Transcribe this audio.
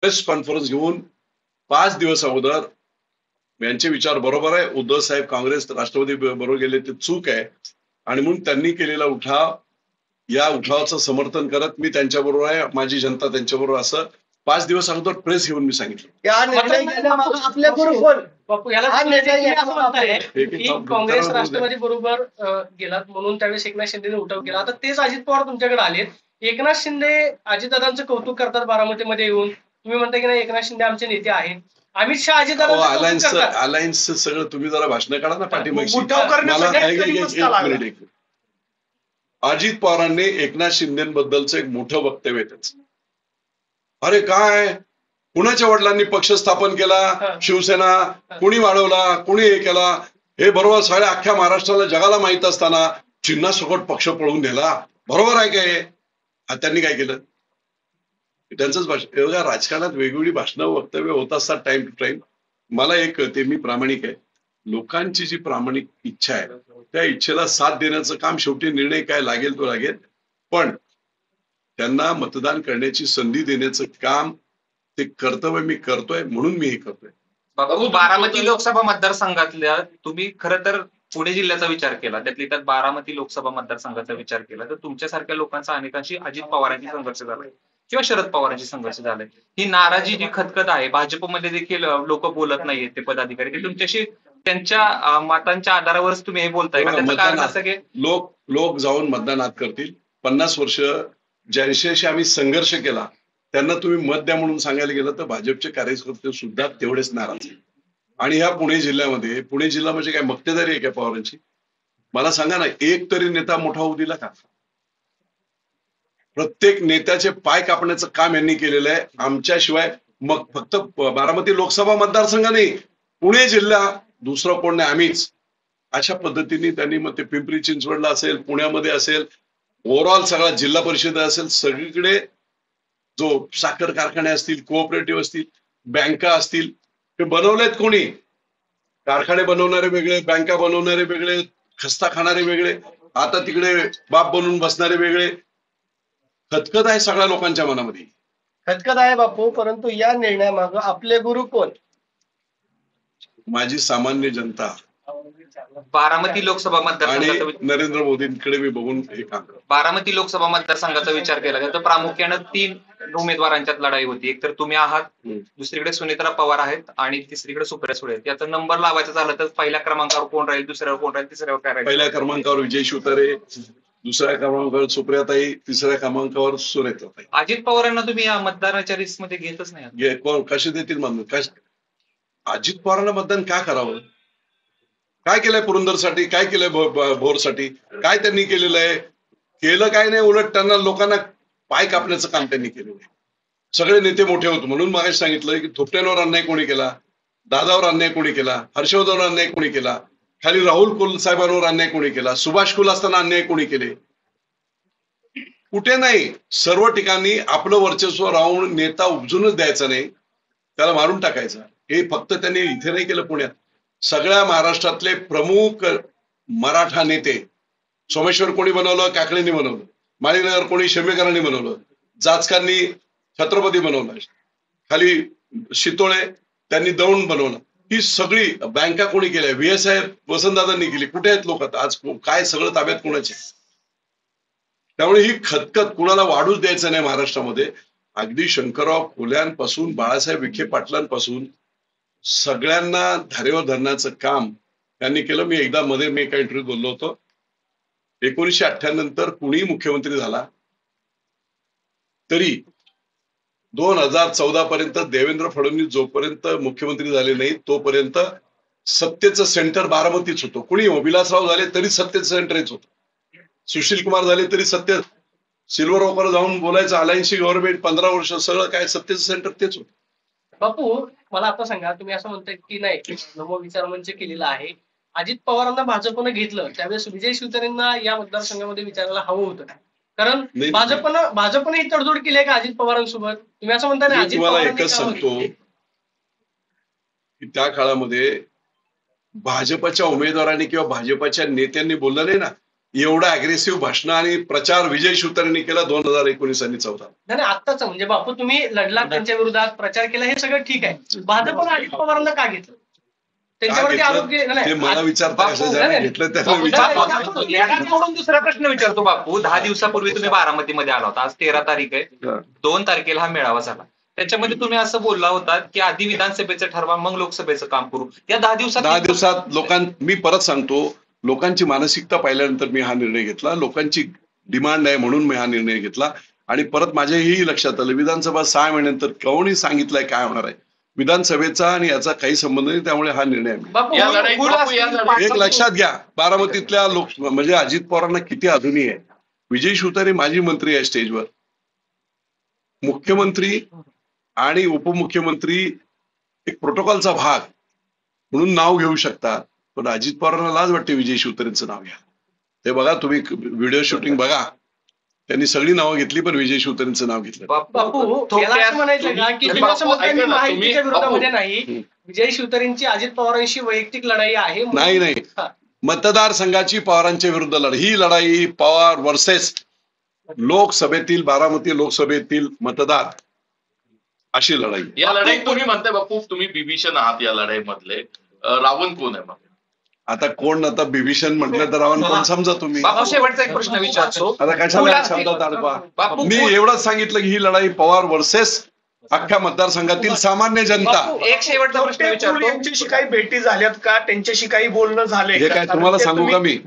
Press conference घेऊन 5 दिवस अगोदर यांचे विचार बरोबर आहे, उद्धव साहेब काँग्रेस राष्ट्रवादी बरोबर गेले ते चूक आहे आणि म्हणून त्यांनी केलेला उठाव, या उठावाचं समर्थन करत मी त्यांच्याबरोबर आहे, माझी जनता त्यांच्याबरोबर असं 5 दिवस अगोदर प्रेस घेऊन मी सांगितलं. आपल्या बरोबर बापू याला काँग्रेस राष्ट्रवादी बरोबर गेलात म्हणून त्यावेळेस एकनाथ शिंदेने उठाव केला. आता तेच अजित पवार तुमच्याकडे आले. एकनाथ शिंदे अजितदादांचं कौतुक करतात बारामतीमध्ये येऊन. तुम्ही म्हणता की नाही एकनाथ शिंदे आमचे नेते आहेत. अमित शहा अजितदादांचं अलायन्स सगळं तुम्ही जरा भाषण काढा ना पाठीमागची. अजित पवारांनी एकनाथ शिंदेबद्दलचं एक मोठं वक्तव्य त्याचं. अरे काय कुणाच्या वडिलांनी पक्ष स्थापन केला, शिवसेना कुणी वाढवला, कुणी हे केला, हे बरोबर सगळ्या अख्ख्या महाराष्ट्राला जगाला माहित असताना चिन्हासकट पक्ष पळवून नेला. बरोबर आहे काय? त्यांनी काय केलं? त्यांचंच भाषण. एवढ्या राजकारणात वेगवेगळी भाषणं वक्तव्य होत असतात टाइम टू टाइम. मला एक कळते, मी प्रामाणिक आहे. लोकांची जी प्रामाणिक इच्छा आहे त्या इच्छेला साथ देण्याचं काम, शेवटी निर्णय काय लागेल तो लागेल, पण त्यांना मतदान करण्याची संधी देण्याचं काम, ते कर्तव्य मी करतोय म्हणून मी हे करतोय. बारामती लोकसभा मतदारसंघातल्या तुम्ही खरं तर पुणे जिल्ह्याचा विचार केला, त्यात बारामती लोकसभा मतदारसंघाचा विचार केला तर तुमच्यासारख्या लोकांचा अनेकांशी अजित पवारांशी संघर्ष झालाय किंवा शरद पवारांशी संघर्ष झालाय. ही नाराजी जी खतखत आहे, भाजपमध्ये देखील लोक बोलत नाहीयेत, ते पदाधिकारी ते तुमच्याशी त्यांच्या मतांच्या आधारावरच तुम्ही हे बोलताय का? त्याचं कारण असं की लोक जाऊन मतदानात करतील. 50 वर्ष ज्यांच्याशी आम्ही संघर्ष केला त्यांना तुम्ही मत द्या म्हणून सांगायला गेलं तर भाजपचे कार्यकर्ते सुद्धा तेवढेच नाराज. आणि ह्या पुणे जिल्ह्यामध्ये, पुणे जिल्हा म्हणजे काय मक्तेदारी आहे का पवारांची? मला सांगा ना, एक तरी नेता मोठा होऊ दिला का? प्रत्येक नेत्याचे पाय कापण्याचं काम यांनी केलेलं आहे. आमच्याशिवाय मग फक्त बारामती लोकसभा मतदारसंघ नाही, पुणे जिल्हा दुसरं कोण नाही, आम्हीच. अशा पद्धतीने त्यांनी मग ते पिंपरी चिंचवडला असेल, पुण्यामध्ये असेल, ओव्हरऑल सगळा जिल्हा परिषद असेल, सगळीकडे जो साखर कारखाने असतील, कोऑपरेटिव्ह असतील, बँका असतील, ते बनवलेत कोणी? कारखाने बनवणारे वेगळे, बँका बनवणारे वेगळे, खस्ता खाणारे वेगळे, आता तिकडे बाप बनवून बसणारे वेगळे. खतखत आहे सगळ्या लोकांच्या मनामध्ये. खतखत आहे बापू, परंतु या निर्णयामागं आपले गुरु कोण? माझी सामान्य जनता. बारामती लोकसभा मतदारसंघाचा नरेंद्र मोदींकडे मी बघून हे काम करतो. बारामती लोकसभा मतदारसंघाचा विचार केला तर प्रामुख्यानं 3 उमेदवारांच्यात लढाई होती. एक तर तुम्ही आहात, दुसरीकडे सुनेत्रा पवार आहेत आणि तिसरीकडे सुप्रिया सुळे आहेत. याचा नंबर लावायचा झाला तर पहिल्या क्रमांकावर कोण राहील, दुसऱ्यावर कोण राहील, तिसऱ्यावर काय राहील? पहिल्या क्रमांकावर विजय शिवतारे, दुसऱ्या क्रमांकावर सुप्रियाताई, तिसऱ्या क्रमांकावर सुनेत्राताई. अजित पवारांना तुम्ही या मतदानाच्या रिस्क मध्ये घेतच नाही. कोण कसे देतील मतदान? अजित पवारांना मतदान का करावं? काय केलंय पुरंदरसाठी, काय केलंय भोरसाठी, काय त्यांनी केलेलं आहे? केलं काय नाही, उलट त्यांना लोकांना पाय कापण्याचं काम त्यांनी केलेलं आहे. सगळे नेते मोठे होते म्हणून मागे सांगितलं की थोपट्यांवर अन्याय कोणी केला, दादावर अन्याय कोणी केला, हर्षवर्धनवर अन्याय कोणी केला, खाली राहुल कुल साहेबांवर अन्याय कोणी केला, सुभाष कुल असताना अन्याय कोणी केले? कुठे नाही. सर्व ठिकाणी आपलं वर्चस्व राहून नेता उपजूनच द्यायचा नाही, त्याला मारून टाकायचा. हे फक्त त्यांनी इथे नाही केलं, पुण्यात सगळ्या महाराष्ट्रातले प्रमुख मराठा नेते, सोमेश्वर कोणी बनवलं, काकडेंनी बनवलं, माळीनगर कोणी शेंबेकरांनी बनवलं, जाचकांनी छत्रपती बनवलं, खाली शितोळे त्यांनी दौंड बनवलं. ही सगळी बँका कोणी केल्या? VSI वसंतदादांनी केली. कुठे आहेत लोक आता? आज काय सगळं ताब्यात कोणाचे? त्यामुळे ही खतखत कुणाला वाढूच द्यायचं नाही महाराष्ट्रामध्ये. अगदी शंकरराव खोल्यांपासून बाळासाहेब विखे पाटलांपासून सगळ्यांना धारेवर धरण्याचं काम त्यांनी केलं. मी एकदा मध्ये मी एका इंटरव्ह्यूत बोललो होतो, 1998 नंतर कुणी मुख्यमंत्री झाला तरी 2014 पर्यंत देवेंद्र फडणवीस जोपर्यंत मुख्यमंत्री झाले नाही तोपर्यंत सत्तेचं सेंटर बारामतीच होतं. कुणी विलासराव झाले तरी सत्तेचं सेंटर हेच होतं, सुशील कुमार झाले तरी सत्य, सिल्वर ओकवर जाऊन बोलायचं अलायन्सची गव्हर्नमेंट 15 वर्ष, सगळं काय सत्तेचं सेंटर तेच होतं. बापू मला आता सांगा, तुम्ही असं म्हणताय की नाही नमो विचार मंच केलेला आहे, अजित पवारांना भाजपनं घेतलं त्यावेळेस विजय शिवतारेंना या मतदारसंघामध्ये विचारायला हवं होतं, कारण भाजपनं ही तडजोड केली आहे का अजित पवारांसोबत? तुम्ही असं म्हणता ना? तुम्हाला एकच सांगतो की त्या काळामध्ये भाजपच्या उमेदवारांनी किंवा भाजपच्या नेत्यांनी बोललं नाही ना, एवढा अग्रेसिव्ह भाषण आणि प्रचार विजय शिवतारेंनी केला 2019 आणि 14. नाही आत्ताच म्हणजे बापू तुम्ही लढला त्यांच्या विरोधात प्रचार केला हे सगळं ठीक आहे. भाजपनं अजित पवारांना का घेतलं? त्यांच्यावरती आरोग्य ते मला विचारता घेतलं त्याला सोडून दुसरा प्रश्न विचारतो बापू. 10 दिवसापूर्वी तुम्ही बारामतीमध्ये आला होता. आज 13 तारीख आहे. 2 तारखेला हा मेळावा झाला. त्याच्यामध्ये तुम्ही असं बोलला होता की आधी विधानसभेचं ठरवा मग लोकसभेचं काम करू. या 10 दिवसात मी परत सांगतो, लोकांची मानसिकता पाहिल्यानंतर मी हा निर्णय घेतला. लोकांची डिमांड आहे म्हणून मी हा निर्णय घेतला. आणि परत माझ्याही लक्षात आलं, विधानसभा 6 महिन्यानंतर कोणी सांगितलंय काय होणार आहे. विधानसभेचा आणि याचा काही संबंध नाही, त्यामुळे हा निर्णय एक लक्षात घ्या. बारामतीतल्या म्हणजे अजित पवारांना किती आधुनिक आहे. विजय शिवतारे माजी मंत्री आहे स्टेजवर, मुख्यमंत्री आणि उपमुख्यमंत्री एक प्रोटोकॉलचा भाग म्हणून नाव घेऊ शकतात, पण अजित पवारांना लाज वाटते विजय शिवतारेंचं नाव घ्या. ते बघा, तुम्ही व्हिडिओ शूटिंग बघा, त्यांनी सगळी नावं घेतली पण विजय शिवतारेंचं नाव घेतलं. बापू याला असं म्हणायचं का की माहितीच्या विरोधामध्ये नाही, विजय शिवतारेंची अजित पवारांशी वैयक्तिक लढाई आहे? नाही, मतदारसंघाची पवारांच्या विरुद्ध लढाई. ही लढाई पवार वर्सेस लोकसभेतील, बारामती लोकसभेतील मतदार, अशी लढाई. या लढाईत तुम्ही म्हणताय बापू, तुम्ही बिभीषण आहात या लढाईमधले, रावण कोण आहे मग? आता कोण, आता बिभीषण म्हटलं तर रावण कोण समजा तुम्ही. शेवटचा एक प्रश्न विचारतो. आता कशाला शब्दात अडपा. मी एवढंच सांगितलं की ही लढाई पवार वर्सेस अख्ख्या मतदारसंघातील सामान्य जनता. एक शेवटचा प्रश्न विचारतो, यांच्याशी काही भेटी झाल्यात का? त्यांच्याशी काही बोलणं झालंय? हे काय तुम्हाला सांगू का मी?